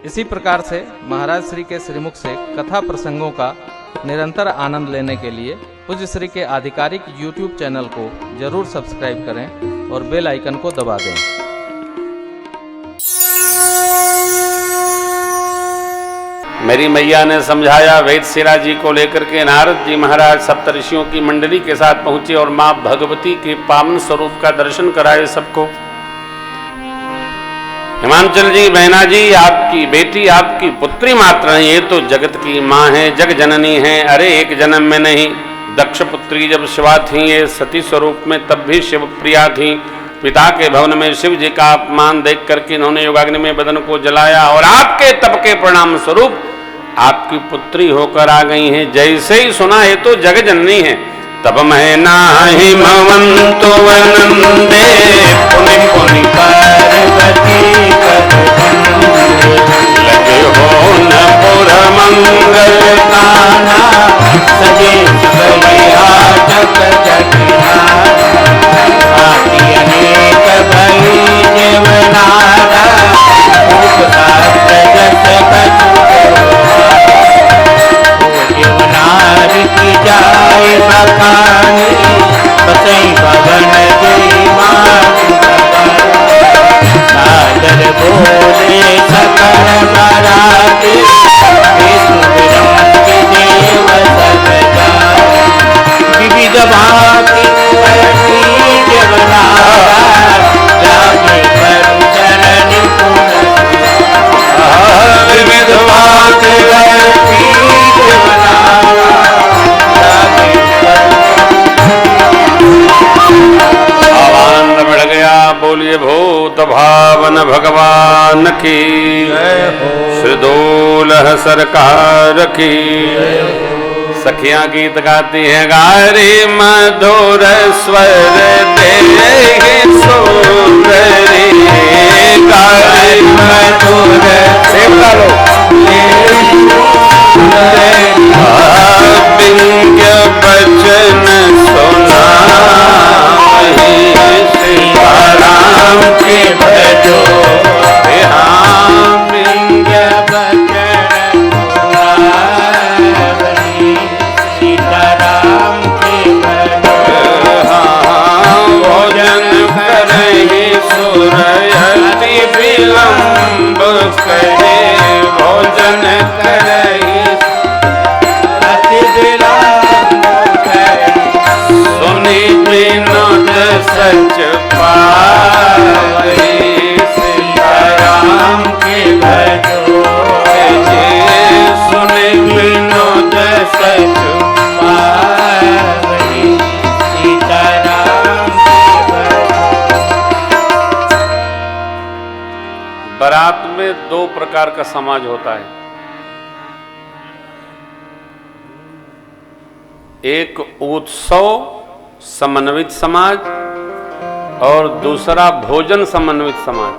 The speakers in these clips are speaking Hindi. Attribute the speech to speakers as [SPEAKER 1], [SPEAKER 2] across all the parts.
[SPEAKER 1] इसी प्रकार से महाराज श्री के श्रीमुख से कथा प्रसंगों का निरंतर आनंद लेने के लिए पूज्य श्री के आधिकारिक YouTube चैनल को जरूर सब्सक्राइब करें और बेल आइकन को दबा दें।
[SPEAKER 2] मेरी मैया ने समझाया। वेदशिला जी को लेकर के नारद जी महाराज सप्तऋषियों की मंडली के साथ पहुंचे और मां भगवती के पावन स्वरूप का दर्शन कराए सबको। हिमांचल जी, बहना जी, आपकी बेटी आपकी पुत्री मात्र नहीं, ये तो जगत की माँ है, जग जननी है। अरे एक जन्म में नहीं, दक्ष पुत्री जब शिवा थी, ये सती स्वरूप में तब भी शिव प्रिया थी। पिता के भवन में शिव जी का अपमान देख करके इन्होंने योगाग्नि में बदन को जलाया और आपके तप के परिणाम स्वरूप आपकी पुत्री होकर आ गई हैं। जैसे ही सुना है तो जग जननी है। तब मैं नाही मवंतु वनंदे पुनि पुनि पार्वती लगे हो न पुर मंगल ताना सजे बलिया जग अनेक भई जीवनारा जीवनार की जाए बखानी बसई भवन सादर बोले सकल बराते देव सब विविध भांति जीवनारा जागे पर चरण विविध भांति आवान बढ़ गया। बोलिए भूत भावन भगवान की, श्री दोलह सरकार की। सखियां गीत गाती हैं, गारी मधुर स्वर दे सुंदरी, गारी मधुर सेवका लो विज्ञ बचन सुना सीताराम के भजो विज्ञ बचन सीताराम के भजो भोजन करहि सुरयति विलंब करे, भोजन करहि सुनि विनोद सच पावै, सीताराम के भजो सुनि विनोद सच पावै, सीताराम के भजो। बारात में दो प्रकार का समाज होता है। एक उत्सव समन्वित समाज और दूसरा भोजन समन्वित समाज।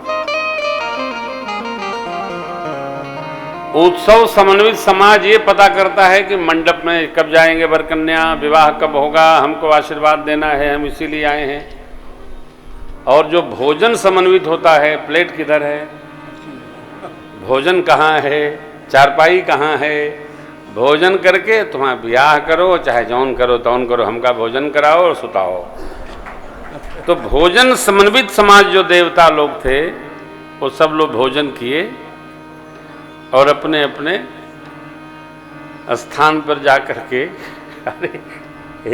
[SPEAKER 2] उत्सव समन्वित समाज ये पता करता है कि मंडप में कब जाएंगे वर कन्या, विवाह कब होगा, हमको आशीर्वाद देना है, हम इसीलिए आए हैं। और जो भोजन समन्वित होता है, प्लेट किधर है, भोजन कहाँ है, चारपाई कहाँ है, भोजन करके तुम्हारा ब्याह करो, चाहे जौन करो तौन करो, हमका भोजन कराओ और सुताओ। तो भोजन समन्वित समाज जो देवता लोग थे वो सब लोग भोजन किए और अपने अपने स्थान पर जा कर के। अरे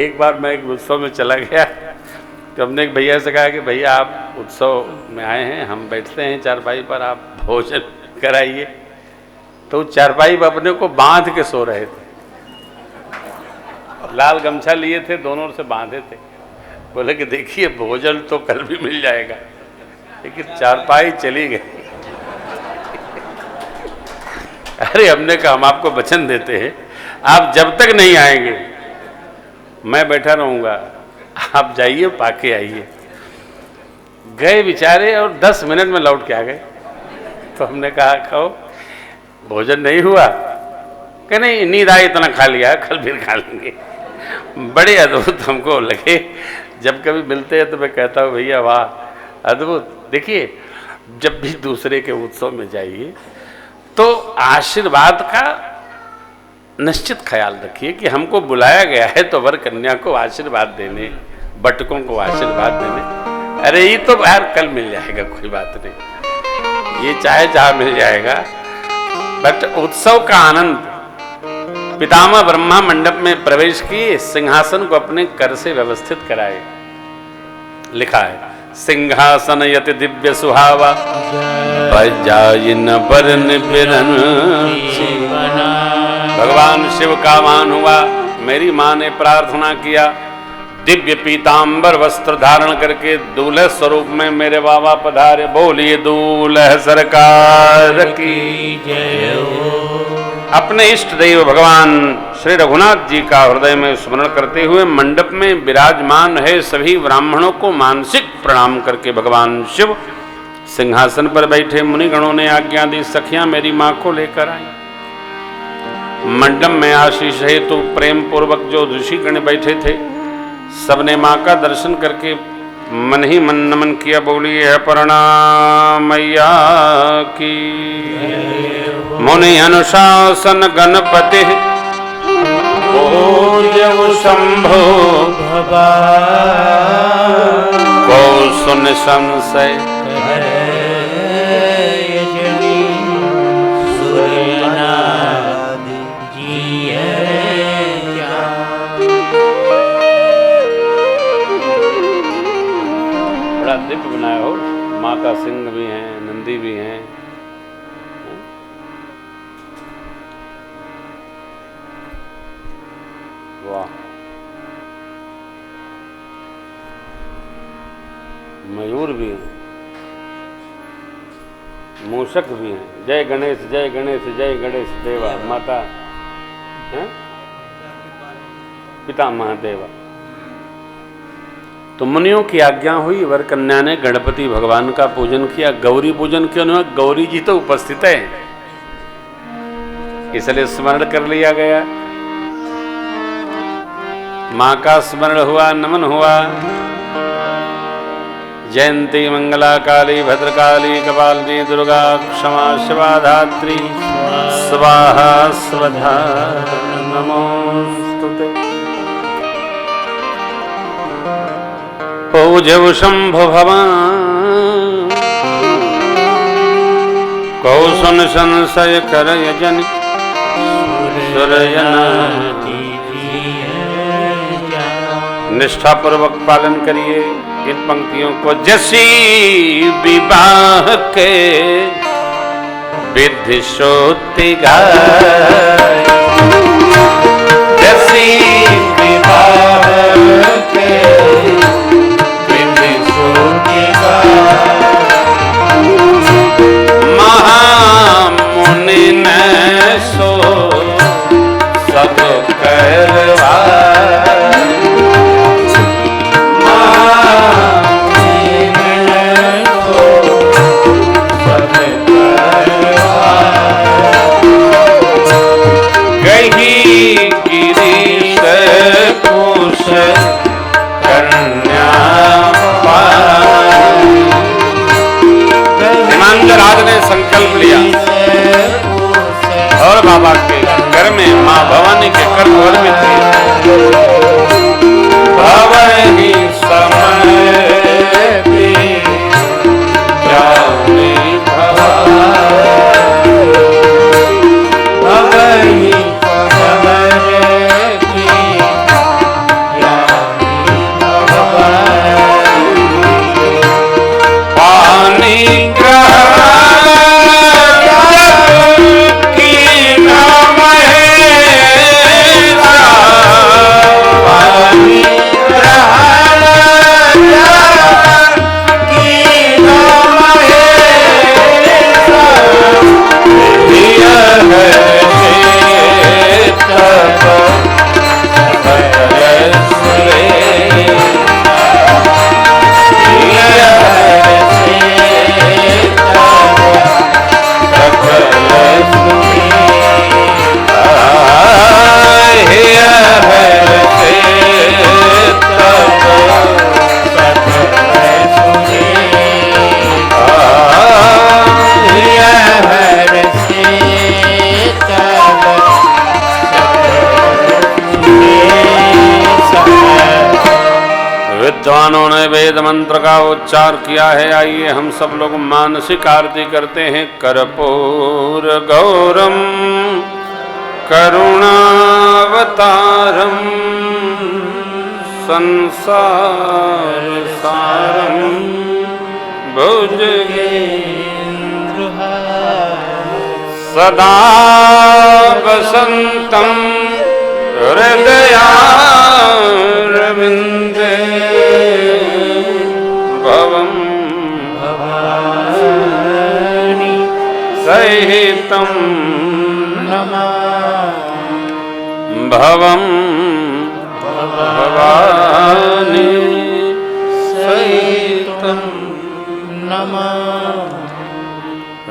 [SPEAKER 2] एक बार मैं एक उत्सव में चला गया तो हमने एक भैया से कहा कि भैया आप उत्सव में आए हैं, हम बैठते हैं चारपाई पर, आप भोजन कराइए। तो चारपाई पर अपने को बांध के सो रहे थे, लाल गमछा लिए थे, दोनों से बांधे थे। बोले कि देखिए भोजन तो कल भी मिल जाएगा, लेकिन चारपाई चली गई। अरे हमने कहा हम आपको वचन देते हैं, आप जब तक नहीं आएंगे मैं बैठा रहूंगा, आप जाइए पाके आइए। गए बेचारे और 10 मिनट में लौट के आ गए। तो हमने कहा खाओ, भोजन नहीं हुआ? कि नहीं, नींद आई इतना खा लिया, कल फिर खा लेंगे। बड़े अद्भुत हमको लगे। जब कभी मिलते हैं तो मैं कहता हूँ भैया वाह अद्भुत। देखिए जब भी दूसरे के उत्सव में जाइए तो आशीर्वाद का निश्चित ख्याल रखिए कि हमको बुलाया गया है तो वर कन्या को आशीर्वाद देने, बटकों को आशीर्वाद देने। अरे ये तो यार कल मिल जाएगा, कोई बात नहीं, ये चाहे जहां मिल जाएगा, बट उत्सव का आनंद। पितामह ब्रह्मा मंडप में प्रवेश किए, सिंहासन को अपने कर से व्यवस्थित कराए। लिखा है सिंहासन यति दिव्य सुहावा, बजाइन बरन बिरन। भगवान शिव का मान हुआ। मेरी मां ने प्रार्थना किया, दिव्य पीतांबर वस्त्र धारण करके दूल्हे स्वरूप में मेरे बाबा पधारे। बोलिए दूल्हे सरकार की जय। अपने इष्ट देव भगवान श्री रघुनाथ जी का हृदय में स्मरण करते हुए मंडप में विराजमान है सभी ब्राह्मणों को मानसिक प्रणाम करके भगवान शिव सिंहासन पर बैठे। मुनिगणों ने आज्ञा दी, सखियां मेरी मां को लेकर आई। मंडप में आशीष हेतु प्रेम पूर्वक जो ऋषिगण बैठे थे, सबने मां का दर्शन करके मन ही मन नमन किया। बोली है प्रणाम मैया की। मुनि अनुशासन गणपति पूज्य शंभो को सुन संशय बड़ा दिव्य बनाया हो। माँ का सिंह भी है, नंदी भी हैं। वाह, मयूर भी हैं, मूषक भी हैं। जय गणेश जय गणेश जय गणेश देवा। माता है पिता महादेवा। तो मुनियों की आज्ञा हुई, वर कन्या ने गणपति भगवान का पूजन किया। गौरी पूजन क्यों नहीं हुआ? गौरी जी तो उपस्थित है, इसलिए स्मरण कर लिया गया। मां का स्मरण हुआ, नमन हुआ। जयंती मंगला काली भद्रकाली कपालिनी दुर्गा क्षमा शिवा धात्री स्वाहा स्वधा नमोस्तुते। पूज्य शंभो भवान कौशन संशय कर यजन सुरयना। निष्ठा पूर्वक पालन करिए इन पंक्तियों को। जैसी विवाह के विधि सोती गाय, जैसी विवाह के विधि सोती गाय। महामुनि ने सो सब करवाए, ने संकल्प लिया और बाबा के घर में मां भवानी के कर घर में थे। भवनी समय भी जाने भवानी विद्वानों ने वेद मंत्र का उच्चार किया है। आइए हम सब लोग मानसिक आरती करते हैं। कर्पूर गौरम करुणावतारम संसार सारम सदा वसंतम हृदयारविंदे भवं भवानी सहितं भवं भवानी सहितं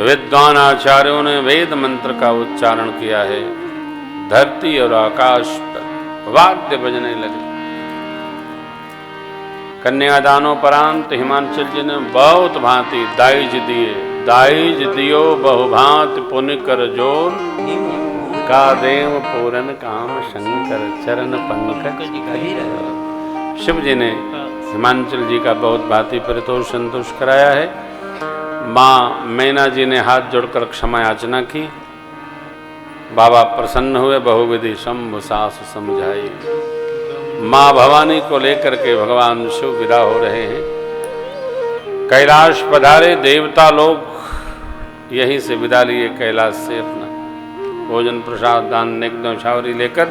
[SPEAKER 2] विद्वान आचार्यों ने वेद मंत्र का उच्चारण किया है। धरती और आकाश पर वाद्य बजने लगे। कन्यादानोपरांत हिमांचल जी ने बहुत भांति दाइज दिए। दाइज दियो बहुभांति पुण्य कर जोर का देव पूरन काम शंकर चरण पंकज। शिव जी ने हिमांचल जी का बहुत भांति परितोष संतोष कराया है। माँ मैना जी ने हाथ जोड़कर क्षमा याचना की। बाबा प्रसन्न हुए। बहुविधि शंभु सास समझाई। माँ भवानी को लेकर के भगवान शिव विदा हो रहे हैं। कैलाश पधारे। देवता लोग यहीं से विदा लिए कैलाश से अपना भोजन प्रसाद दान न्यौछावरी लेकर।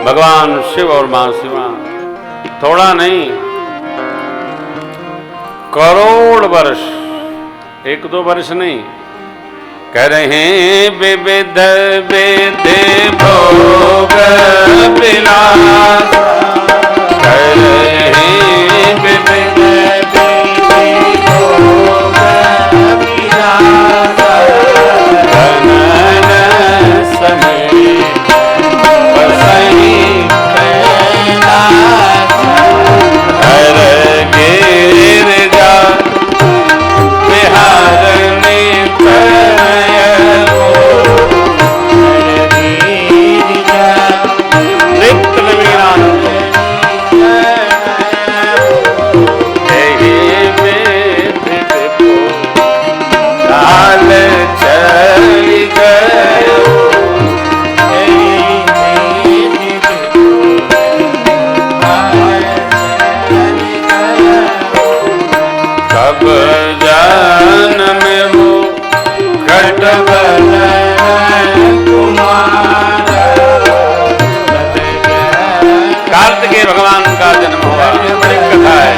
[SPEAKER 2] भगवान शिव और माँ शिवा थोड़ा नहीं करोड़ वर्ष, एक दो वर्ष नहीं, कह रहे हैं विविध वेदे भोग विलास। कह रहे हैं विविध वेदे भोग विलास। गगन समेत बसहि कैलास। हर गिरिजा विहारने कार्तिकेय भगवान का जन्म हुआ। बड़ी कथा है।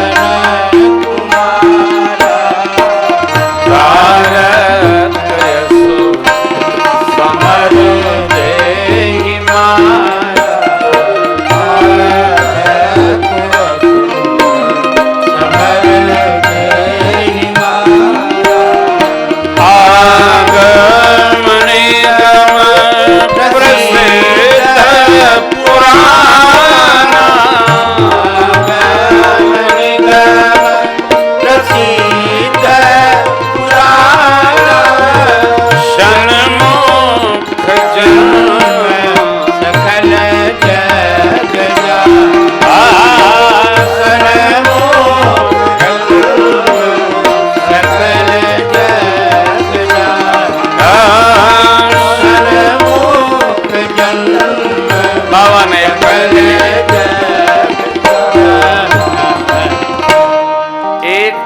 [SPEAKER 2] समर देहि आगमने प्रसिद्ध पुराण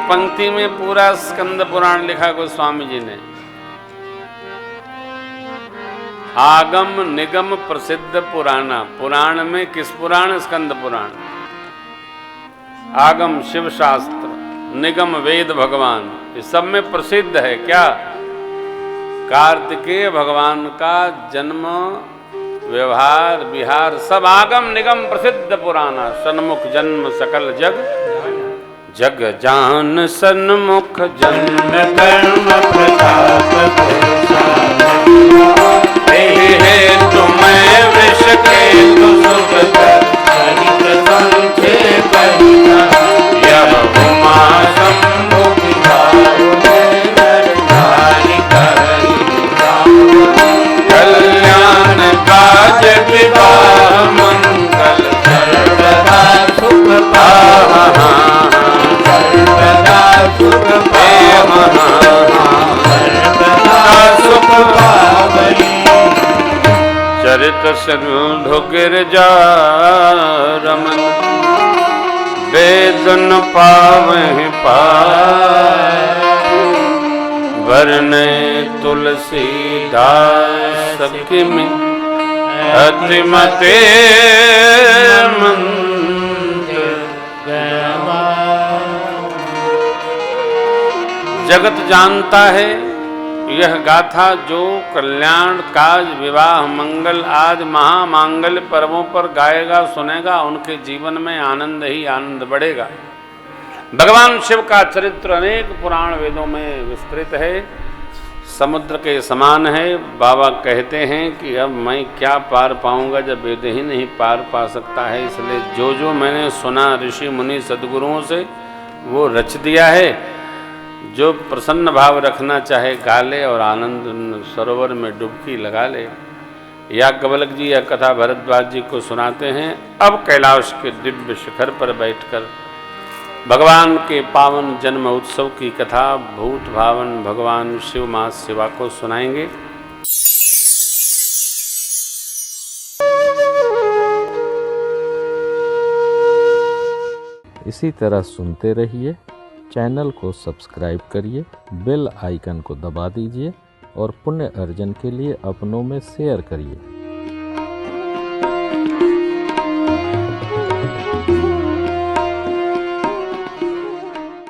[SPEAKER 2] पंक्ति में पूरा स्कंद पुराण लिखा गोस्वामी जी ने। आगम निगम प्रसिद्ध पुराना। पुराण में किस पुराण? स्कंद पुराण। आगम शिव शास्त्र, निगम वेद भगवान, इस सब में प्रसिद्ध है क्या? कार्तिकेय भगवान का जन्म, व्यवहार, विहार सब आगम निगम प्रसिद्ध पुराना। सन्मुख जन्म सकल जग जग जान सन्मुख जन्म कर्म प्रताप हे तुम्हें विष के तु सुख यह उमा शंभु कल्याण काज विवाह मंगल सर्वदा सुख। चरित सिंधु गिरजा रमन, वेद न पावहि पार, वरने तुलसीदास किमि अति मते मंत्र जगत जानता है यह गाथा जो कल्याण काज विवाह मंगल आदि महामांगल्य पर्वों पर गाएगा सुनेगा, उनके जीवन में आनंद ही आनंद बढ़ेगा। भगवान शिव का चरित्र अनेक पुराण वेदों में विस्तृत है, समुद्र के समान है। बाबा कहते हैं कि अब मैं क्या पार पाऊंगा जब वेद ही नहीं पार पा सकता है, इसलिए जो जो मैंने सुना ऋषि मुनि सद्गुरुओं से वो रच दिया है। जो प्रसन्न भाव रखना चाहे गा ले और आनंद सरोवर में डुबकी लगा ले। याज्ञवल्क्य जी यह कथा भरद्वाज जी को सुनाते हैं। अब कैलाश के दिव्य शिखर पर बैठकर भगवान के पावन जन्म उत्सव की कथा भूत भावन भगवान शिव मां शिवा को सुनाएंगे।
[SPEAKER 1] इसी तरह सुनते रहिए, चैनल को सब्सक्राइब करिए, बेल आइकन को दबा दीजिए और पुण्य अर्जन के लिए अपनों में शेयर करिए।